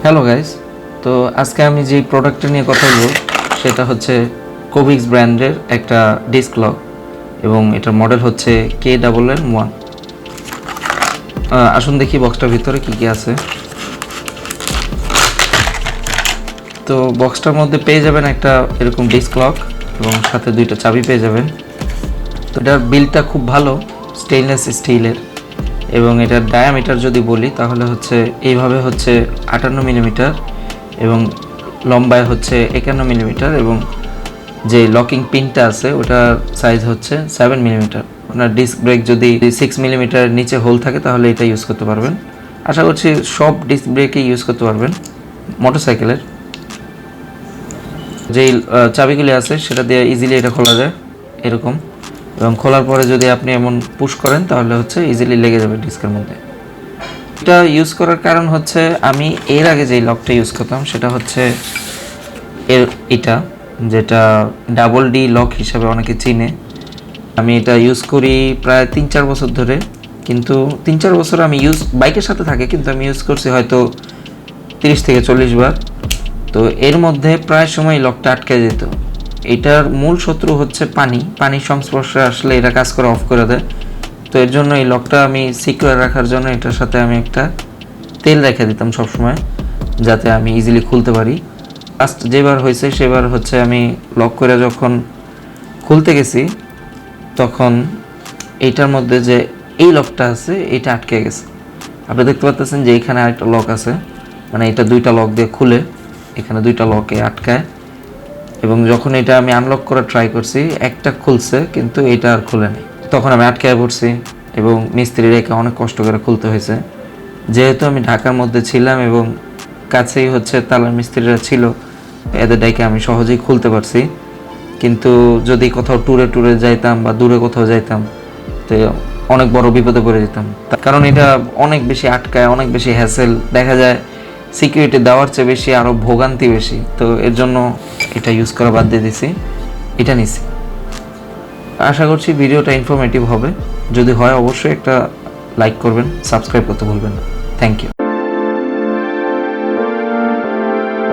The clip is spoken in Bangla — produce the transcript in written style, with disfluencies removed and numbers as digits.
হ্যালো গাইস, তো আজকে আমি যে প্রোডাক্টটা নিয়ে কথা বলবো সেটা হচ্ছে কোভিক্স ব্র্যান্ডের একটা ডিস্ক লক এবং এটার মডেল হচ্ছে KNN1। আসুন দেখি বক্সটার ভিতরে কি কি আছে। তো বক্সটার মধ্যে পেয়ে যাবেন একটা এরকম ডিস্ক লক এবং সাথে দুইটা চাবি পেয়ে যাবেন। তো এটার বিলটা খুব ভালো, স্টেইনলেস স্টিলের, এবং এটার ডায়ামিটার যদি বলি তাহলে হচ্ছে এইভাবে হচ্ছে 58 মিলিমিটার এবং লম্বায় হচ্ছে 51 মিলিমিটার, এবং যে লকিং পিনটা আছে ওটার সাইজ হচ্ছে 7 মিলিমিটার। আপনার ডিস্ক ব্রেক যদি 6 মিলিমিটারের নিচে হোল থাকে তাহলে এটা ইউজ করতে পারবেন। আশা করছি সব ডিস্ক ব্রেকই ইউজ করতে পারবেন মোটরসাইকেলের। যেই চাবিগুলি আছে সেটা দিয়ে ইজিলি এটা খোলা যায় এরকম, এবং খোলার পরে যদি আপনি এমন পুশ করেন তাহলে হচ্ছে ইজিলি লেগে যাবে ডিস্কের মধ্যে। এটা ইউজ করার কারণ হচ্ছে আমি এর আগে যেই লকটা ইউজ করতাম সেটা হচ্ছে এটা যেটা ডাবল ডি লক হিসাবে অনেকে চিনে। আমি এটা ইউজ করি প্রায় 3-4 বছর ধরে, কিন্তু 3-4 বছর আমি বাইকের সাথে থাকে, কিন্তু আমি ইউজ করছি হয়তো 30 থেকে 40 বার। তো এর মধ্যে প্রায় সময় লকটা আটকে যেত। এটার মূল শত্রু হচ্ছে পানির সংস্পর্শে আসলে এটা কাজ করে অফ করে দেয়। তো এর জন্য এই লকটা আমি সিকিউর রাখার জন্য এটার সাথে আমি একটা তেল রেখে দিতাম সবসময়, যাতে আমি ইজিলি খুলতে পারি। লাস্ট যেবার হয়েছে সেবার হচ্ছে আমি লক করে যখন খুলতে গেছি তখন এইটার মধ্যে যে এই লকটা আছে এটা আটকে গেছে। আপনি দেখতে পাচ্ছেন যে এখানে আরেকটা লক আছে, মানে এটা দুইটা লক দিয়ে খুলে এখানে দুইটা লকে আটকায়, এবং যখন এটা আমি আনলক করা ট্রাই করছি একটা খুলছে কিন্তু এটা আর খুলে নেই। তখন আমি আটকায় পড়ছি এবং মিস্ত্রি রেখে অনেক কষ্ট করে খুলতে হয়েছে। যেহেতু আমি ঢাকার মধ্যে ছিলাম এবং কাছেই হচ্ছে তালার মিস্ত্রিরা ছিল, এদের ডাইকে আমি সহজেই খুলতে পারছি। কিন্তু যদি কোথাও ট্যুরে যাইতাম বা দূরে কোথাও যাইতাম তো অনেক বড় বিপদে পড়ে যেতাম, কারণ এটা অনেক বেশি আটকায়, অনেক বেশি হ্যাসেল, দেখা যায় সিকিউরিটি দেওয়ার চেয়ে বেশি আরও ভোগান্তি বেশি। তো এর জন্য এটা ইউজ করা বাদ দিয়ে দিছি, এটা নিছি। আশা করছি ভিডিওটা ইনফরমেটিভ হবে। যদি হয় অবশ্যই একটা লাইক করবেন, সাবস্ক্রাইব করতে ভুলবেন না। Thank you.